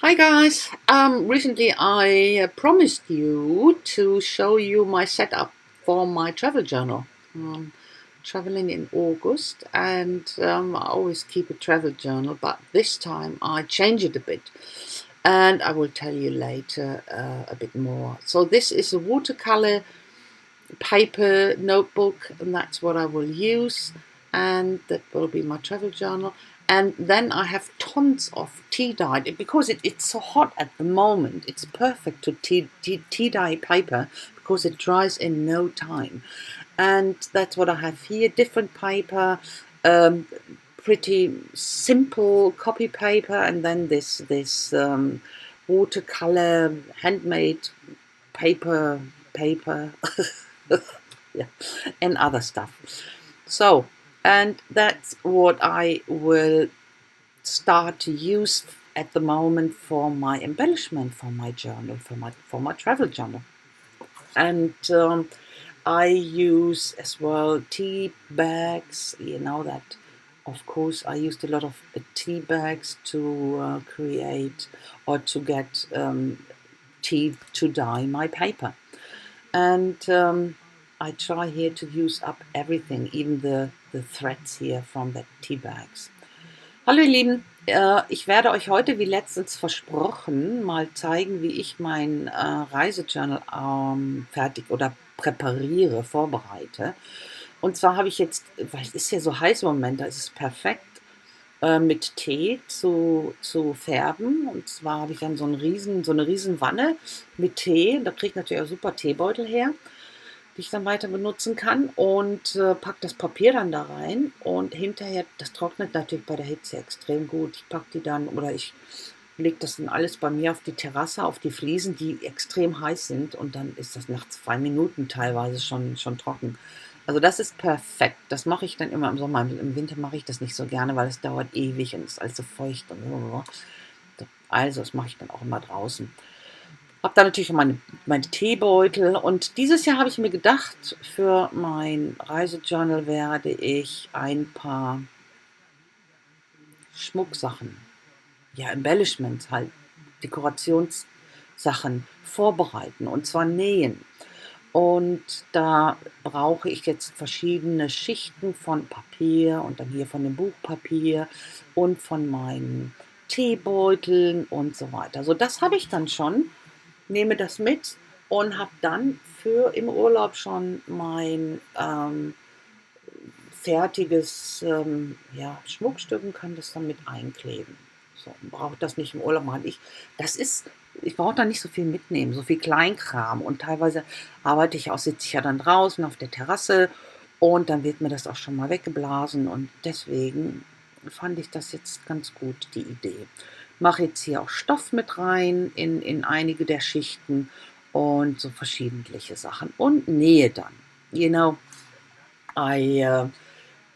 Hi guys. Recently I promised you to show you my setup for my travel journal. Traveling in August, and I always keep a travel journal, but this time I change it a bit, and I will tell you later a bit more. So this is a watercolor paper notebook, and that's what I will use, and that will be my travel journal. And then I have tons of tea dye because it's so hot at the moment. It's perfect to tea dye paper because it dries in no time. And that's what I have here. Different paper, um, pretty simple copy paper, and then this watercolor handmade paper yeah, and other stuff. So, and that's what I will start to use at the moment for my embellishment, for my journal, for my travel journal. And I use as well tea bags. You know that, of course, I used a lot of tea bags to create or to get tea to dye my paper. And I try here to use up everything, even the threads here from the tea bags. Hallo ihr Lieben, ich werde euch heute, wie letztens versprochen, mal zeigen, wie ich mein Reisejournal fertig oder präpariere, vorbereite. Und zwar habe ich jetzt, weil es ist ja so heiß im Moment, da ist es perfekt, mit Tee zu färben. Und zwar habe ich dann so eine riesen Wanne mit Tee. Da kriege ich natürlich auch super Teebeutel her, die ich dann weiter benutzen kann, und packe das Papier dann da rein, und hinterher, das trocknet natürlich bei der Hitze extrem gut. Ich packe die dann, oder ich lege das dann alles bei mir auf die Terrasse, auf die Fliesen, die extrem heiß sind, und dann ist das nach 2 Minuten teilweise schon trocken. Also das ist perfekt. Das mache ich dann immer im Sommer. Im Winter mache ich das nicht so gerne, weil es dauert ewig und ist alles so feucht. Also das mache ich dann auch immer draußen. Habe da natürlich meine Teebeutel, und dieses Jahr habe ich mir gedacht, für mein Reisejournal werde ich ein paar Schmucksachen, ja, Embellishments, halt Dekorationssachen vorbereiten, und zwar nähen. Und da brauche ich jetzt verschiedene Schichten von Papier und dann hier von dem Buchpapier und von meinen Teebeuteln und so weiter. So, das habe ich dann schon, nehme das mit und habe dann für im Urlaub schon mein fertiges Schmuckstück und kann das dann mit einkleben. So, brauche das nicht im Urlaub machen. Ich brauche da nicht so viel mitnehmen, so viel Kleinkram. Und teilweise sitze ich ja dann draußen auf der Terrasse, und dann wird mir das auch schon mal weggeblasen. Und deswegen fand ich das jetzt ganz gut, die Idee. Mache jetzt hier auch Stoff mit rein in einige der Schichten und so verschiedentliche Sachen. Und nähe dann. You know, I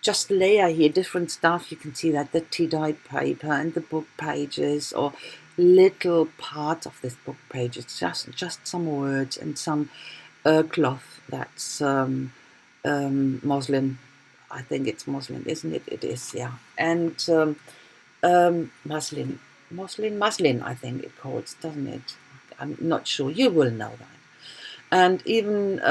just layer here different stuff. You can see that the tea-dyed paper and the book pages, or little parts of this book page. It's just some words and some cloth that's muslin. I think it's muslin, isn't it? It is, yeah. And muslin, I think it calls, doesn't it? I'm not sure. You will know that. And even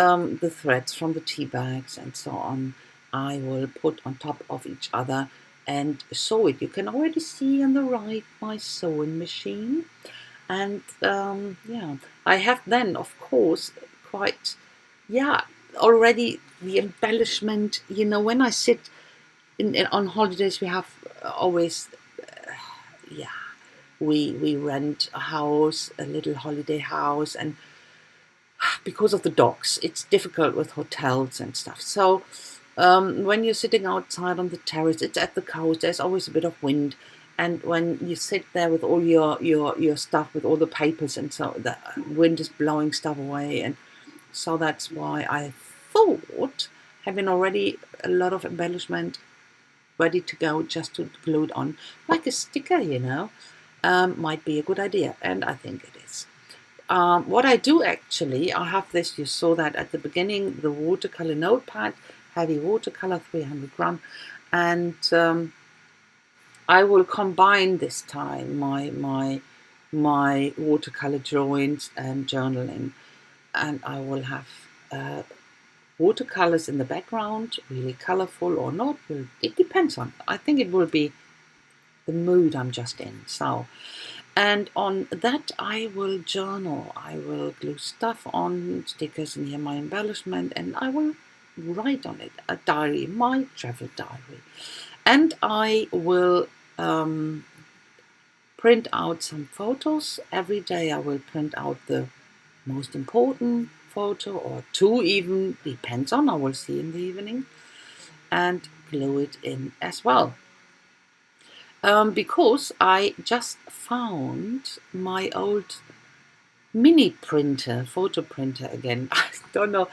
the threads from the tea bags and so on, I will put on top of each other and sew it. You can already see on the right my sewing machine. And I have then, of course, already the embellishment. You know, when I sit on holidays, we have always, we rent a house, a little holiday house, and because of the docks, it's difficult with hotels and stuff. So when you're sitting outside on the terrace, it's at the coast, there's always a bit of wind. And when you sit there with all your stuff, with all the papers, and so the wind is blowing stuff away. And so that's why I thought, having already a lot of embellishment ready to go, just to glue it on like a sticker, might be a good idea. And I think it is. What I do actually, I have this, you saw that at the beginning, the watercolor notepad, heavy watercolor, 300 gram, and I will combine this time my my watercolor drawings and journaling. And I will have watercolors in the background, really colorful or not. It depends on, I think it will be the mood I'm just in. So, and on that I will journal. I will glue stuff on, stickers in here, my embellishment, and I will write on it a diary, my travel diary. And I will print out some photos. Every day I will print out the most important photo, or two even, depends on, I will see in the evening, and glue it in as well. Because I just found my old mini printer, photo printer again. I don't know.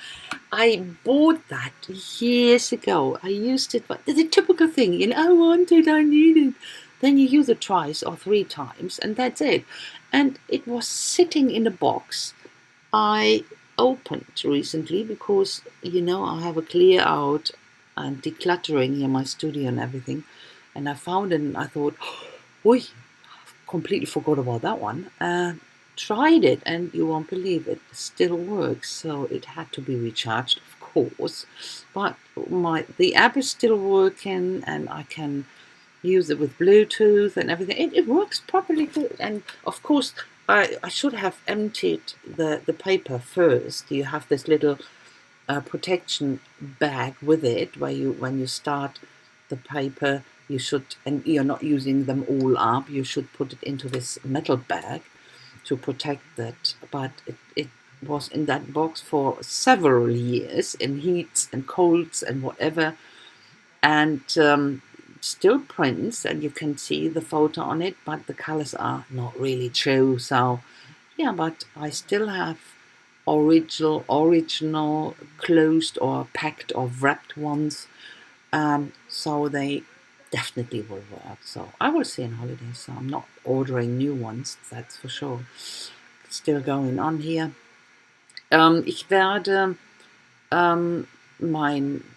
I bought that years ago. I used it, but it's a typical thing. I want it, I need it. Then you use it twice or three times, and that's it. And it was sitting in a box I opened recently because, I have a clear out and decluttering here, my studio and everything. And I found it and I thought, oi, completely forgot about that one. Tried it and you won't believe it still works. So it had to be recharged, of course. But the app is still working and I can use it with Bluetooth and everything. It works properly good. And of course, I should have emptied the paper first. You have this little protection bag with it where when you start the paper, you should, and you're not using them all up, you should put it into this metal bag to protect that. But it was in that box for several years in heats and colds and whatever, and still prints, and you can see the photo on it, but the colors are not really true. So yeah, but I still have original closed or packed or wrapped ones, so they definitely will work. So I will see in holidays, so I'm not ordering new ones, that's for sure. Still going on here. Ich werde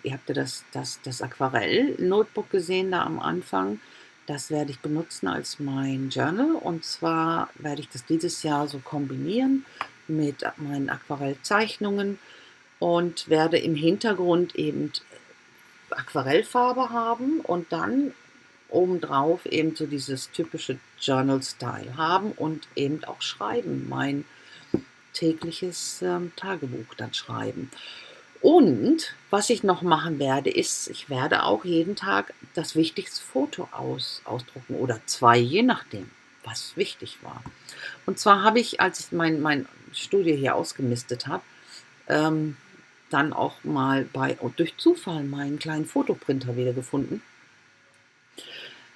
ihr habt ja das Aquarell-Notebook gesehen da am Anfang. Das werde ich benutzen als mein Journal, und zwar werde ich das dieses Jahr so kombinieren mit meinen Aquarellzeichnungen und werde im Hintergrund eben Aquarellfarbe haben und dann obendrauf eben so dieses typische Journal-Style haben und eben auch schreiben, mein tägliches Tagebuch dann schreiben. Und was ich noch machen werde, ist, ich werde auch jeden Tag das wichtigste Foto ausdrucken oder zwei, je nachdem, was wichtig war. Und zwar habe ich, als ich mein Studio hier ausgemistet habe, dann auch mal durch Zufall meinen kleinen Fotoprinter wiedergefunden.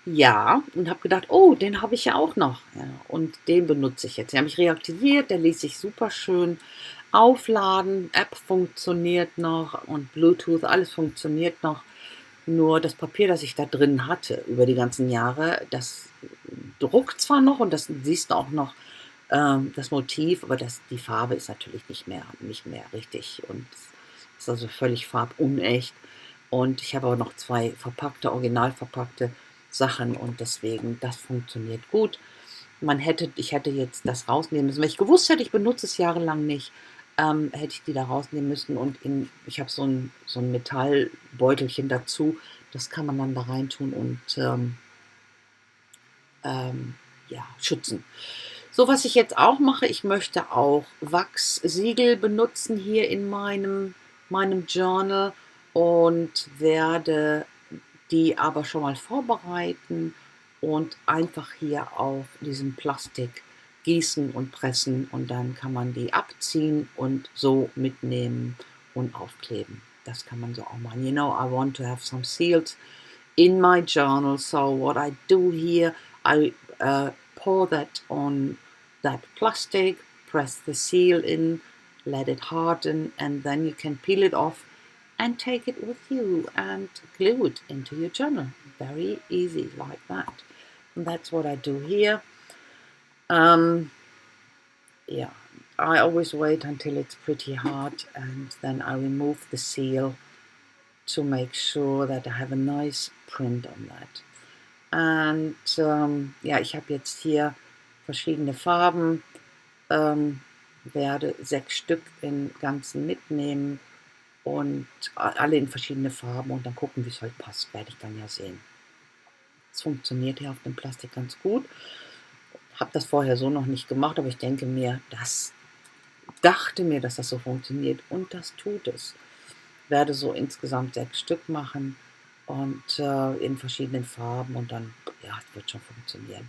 Ja, und habe gedacht, oh, den habe ich ja auch noch. Ja, und den benutze ich jetzt. Den habe ich reaktiviert, der ließ sich super schön aufladen. App funktioniert noch und Bluetooth, alles funktioniert noch. Nur das Papier, das ich da drin hatte über die ganzen Jahre, das druckt zwar noch und das siehst du auch noch das Motiv, aber die Farbe ist natürlich nicht mehr richtig und ist also völlig farbunecht. Und ich habe auch noch zwei original verpackte Sachen und deswegen, das funktioniert gut. Ich hätte jetzt das rausnehmen müssen. Wenn ich gewusst hätte, ich benutze es jahrelang nicht, hätte ich die da rausnehmen müssen und ich habe so ein Metallbeutelchen dazu, das kann man dann da rein tun und ja, schützen. So, was ich jetzt auch mache, ich möchte auch Wachssiegel benutzen hier in meinem Journal und werde die aber schon mal vorbereiten und einfach hier auf diesem Plastik gießen und pressen und dann kann man die abziehen und so mitnehmen und aufkleben. Das kann man so auch machen. I want to have some seals in my journal, so what I do here, I pour that on that plastic, press the seal in, let it harden, and then you can peel it off and take it with you and glue it into your journal. Very easy like that. And that's what I do here. Yeah, I always wait until it's pretty hard and then I remove the seal to make sure that I have a nice print on that. And ja, ich habe jetzt hier verschiedene Farben, werde 6 Stück in Ganzen mitnehmen und alle in verschiedene Farben und dann gucken, wie es halt passt, werde ich dann ja sehen. Es funktioniert hier auf dem Plastik ganz gut. Habe das vorher so noch nicht gemacht, aber ich denke mir, dachte mir, dass das so funktioniert und das tut es. Werde so insgesamt 6 Stück machen und in verschiedenen Farben und dann, ja, es wird schon funktionieren.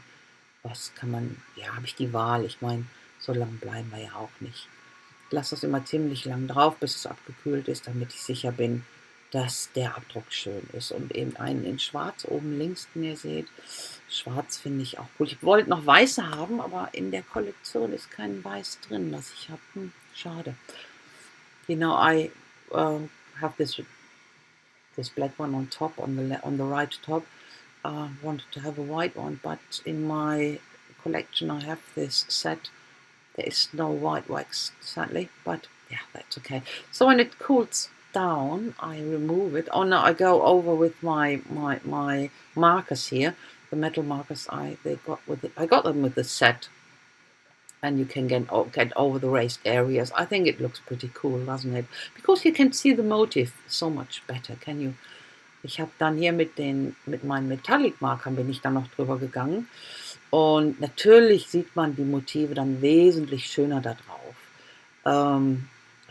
Was kann man, ja, habe ich die Wahl. Ich meine, so lange bleiben wir ja auch nicht. Ich lasse das immer ziemlich lang drauf, bis es abgekühlt ist, damit ich sicher bin, dass der Abdruck schön ist. Und eben einen in schwarz oben links, den ihr seht. Schwarz finde ich auch cool. Ich wollte noch weiße haben, aber in der Kollektion ist kein Weiß drin, was ich habe. Schade. You know, I have this black one on top, on the right top. I wanted to have a white one, but in my collection I have this set. There is no white wax, sadly, but yeah, that's okay. So when it cools down, I remove it. Oh no, I go over with my markers here, the metal markers I got them with the set, and you can get over the raised areas. I think it looks pretty cool, doesn't it? Because you can see the motif so much better, can you? Ich habe dann hier mit meinen Metallic-Markern bin ich dann noch drüber gegangen. Und natürlich sieht man die Motive dann wesentlich schöner da drauf.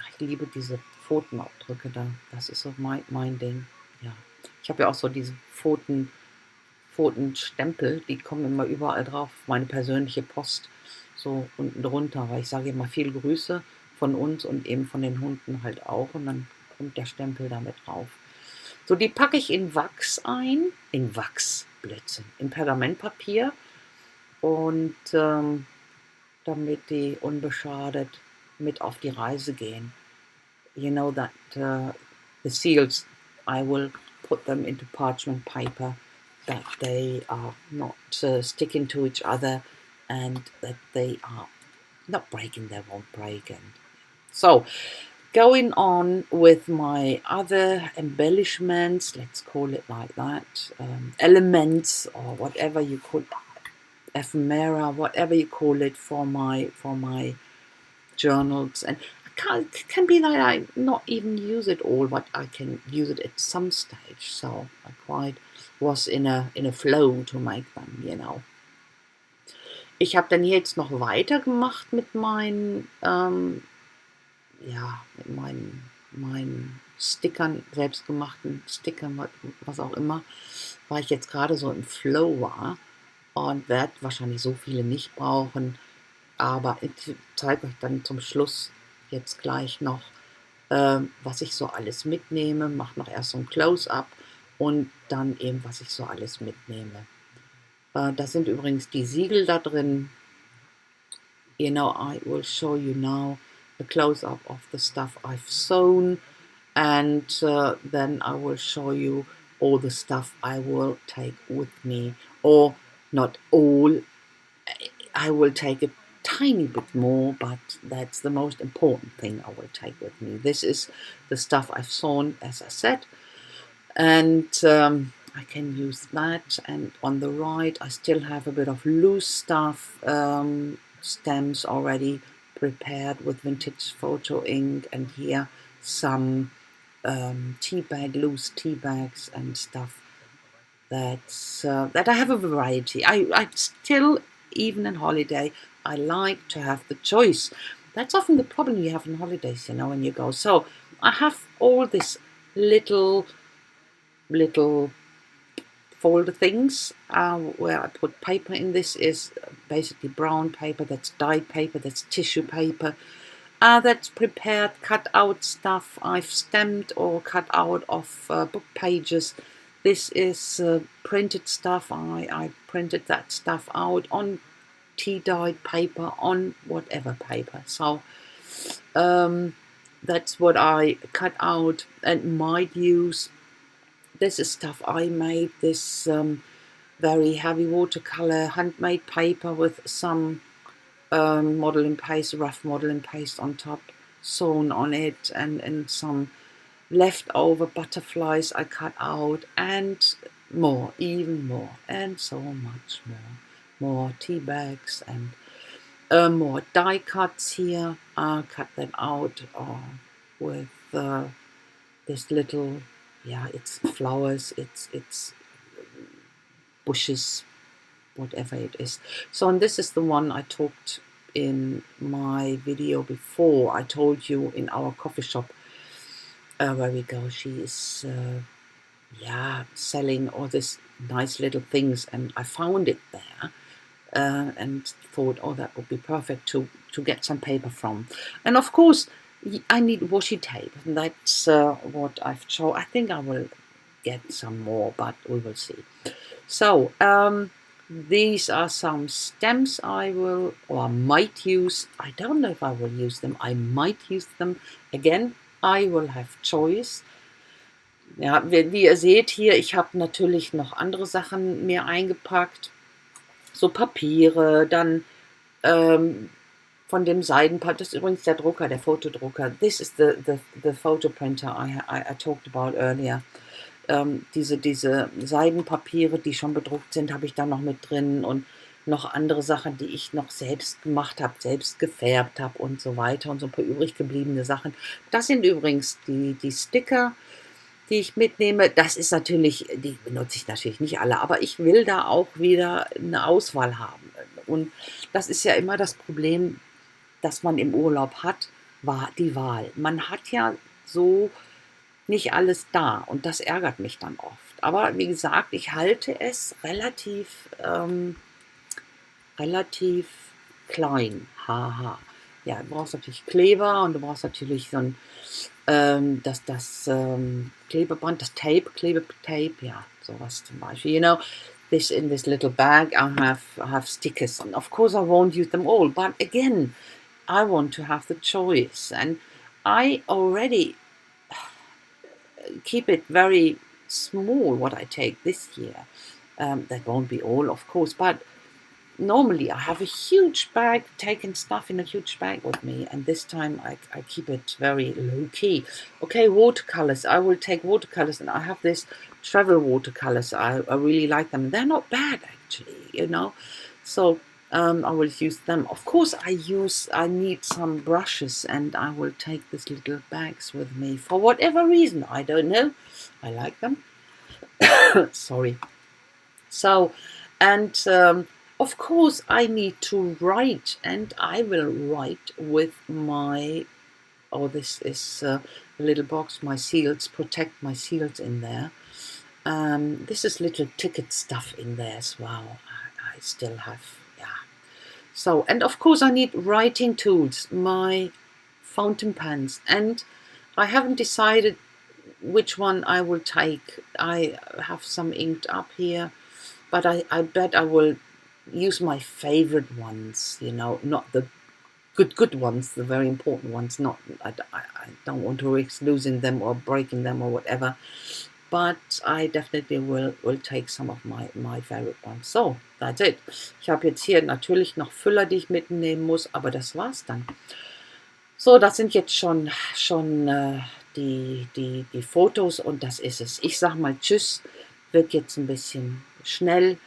Ich liebe diese Pfotenabdrücke da. Das ist so mein Ding. Ja. Ich habe ja auch so diese Pfotenstempel, die kommen immer überall drauf. Meine persönliche Post so unten drunter, weil ich sage immer viel Grüße von uns und eben von den Hunden halt auch. Und dann kommt der Stempel damit drauf. So, die packe ich in Wachs ein, in Pergamentpapier und damit die unbeschadet mit auf die Reise gehen. You know that the seals, I will put them into parchment paper, that they are not sticking to each other and that they are not breaking, they won't break. And so, going on with my other embellishments, let's call it like that, elements or whatever you call it, ephemera, whatever you call it for my journals. And it can be that I not even use it all, but I can use it at some stage. So I quite was in a flow to make them, you know. Ich habe dann jetzt noch weitergemacht mit meinen meinen Stickern, selbstgemachten Stickern, was auch immer, weil ich jetzt gerade so im Flow war und werde wahrscheinlich so viele nicht brauchen, aber ich zeige euch dann zum Schluss jetzt gleich noch, was ich so alles mitnehme, mache noch erst so ein Close-up und dann eben, was ich so alles mitnehme. Da sind übrigens die Siegel da drin. You know, I will show you now a close-up of the stuff I've sewn, and then I will show you all the stuff I will take with me, or not all. I will take a tiny bit more, but that's the most important thing I will take with me. This is the stuff I've sewn, as I said, and I can use that. And on the right I still have a bit of loose stuff, stems already prepared with vintage photo ink, and here some loose tea bags and stuff. That I have a variety. I still, even in holiday, I like to have the choice. That's often the problem you have in holidays, you know, when you go. So I have all this little folder things where I put paper in. This is basically brown paper, that's dyed paper, that's tissue paper, that's prepared, cut out stuff I've stamped or cut out of book pages. This is printed stuff. I printed that stuff out on tea dyed paper, on whatever paper. So that's what I cut out and might use. This is stuff I made, this very heavy watercolor handmade paper with some modeling paste, rough modeling paste on top, sewn on it, and some leftover butterflies I cut out, and more, even more, and so much more. more tea bags and more die cuts here. I'll cut them out with this little, yeah, it's flowers, it's bushes, whatever it is. So, and this is the one I talked in my video before. I told you in our coffee shop where we go, she is yeah, selling all these nice little things, and I found it there and thought, oh, that would be perfect to get some paper from. And of course I need washi tape, and that's what I've chosen. I think I will get some more, but we will see. So these are some stems I will or might use. I don't know if I will use them. I might use them. Again, I will have choice. Ja, wie ihr seht hier, ich habe natürlich noch andere Sachen mir eingepackt. So Papiere, dann von dem Seidenpapier. Das ist übrigens der Drucker, der Fotodrucker. This is the photo printer I talked about earlier. Diese Seidenpapiere, die schon bedruckt sind, habe ich da noch mit drin und noch andere Sachen, die ich noch selbst gemacht habe, selbst gefärbt habe und so weiter und so ein paar übrig gebliebene Sachen. Das sind übrigens die Sticker, die ich mitnehme. Das ist natürlich, die benutze ich natürlich nicht alle, aber ich will da auch wieder eine Auswahl haben. Und das ist ja immer das Problem, das man im Urlaub hat, war die Wahl. Man hat ja so nicht alles da und das ärgert mich dann oft. Aber wie gesagt, ich halte es relativ klein. Haha. Ja, du brauchst natürlich Kleber und du brauchst natürlich so ein das Klebeband, das Klebetape, ja, sowas zum Beispiel. You know, this in this little bag I have stickers, and of course I won't use them all, but again, I want to have the choice, and I already keep it very small what I take this year. That won't be all, of course, but normally I have a huge bag, taking stuff in a huge bag with me, and this time I keep it very low-key. Okay, watercolors. I will take watercolors, and I have this travel watercolors. I really like them. They're not bad, actually, you know. So I will use them. Of course, I need some brushes, and I will take these little bags with me for whatever reason. I don't know. I like them. Sorry. So, and of course, I need to write, and I will write with my, oh, this is a little box, my seals, protect my seals in there. This is little ticket stuff in there as well. I still have, yeah. So, and of course, I need writing tools, my fountain pens, and I haven't decided which one I will take. I have some inked up here, but I bet I will use my favorite ones, you know, not the good ones, the very important ones. Not I don't want to risk losing them or breaking them or whatever, but I definitely will take some of my favorite ones. So, that's it. Ich habe jetzt hier natürlich noch Füller, die ich mitnehmen muss, aber das war's dann. So, das sind jetzt schon die Fotos und das ist es. Ich sag mal Tschüss, wird jetzt ein bisschen schnell.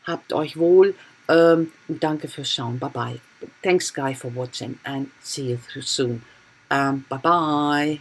Habt euch wohl. Danke fürs Schauen. Bye bye. Thanks, guys, for watching, and see you soon. Bye bye.